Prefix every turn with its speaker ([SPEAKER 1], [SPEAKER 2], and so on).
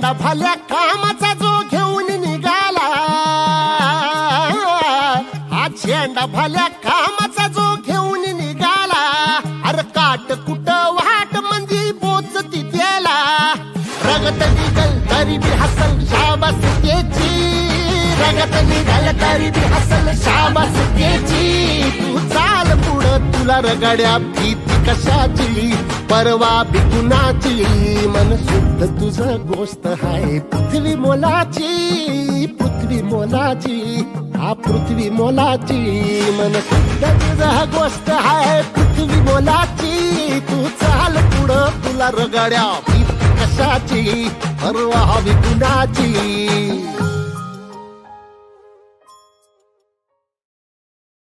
[SPEAKER 1] झेंडा भल्या कामाचा जो घेऊन निघाला, हा झेंडा भल्या कामाचा जो घेऊन निघाला, अरे काट कुट वाट मंदी बोचती त्याला, रगत निघल तरी बी हसल शाबास त्याची, रगत निघल तरी बी हसल शाबास त्याची, तू चाल पुढं तुला रगड्या भीती कशाची, परवा भी कुणाची, मन शुद्ध तुझं गोष्ट हाय पृथ्वी मोलाची, पृथ्वी मोलाची, हा पृथ्वी मोलाची, मन शुद्ध तुझं गोष्ट हाय पृथ्वी मोलाची, तू चाल पुढं तुला रगड्या भीती कशाची, परवा भी कुणाची.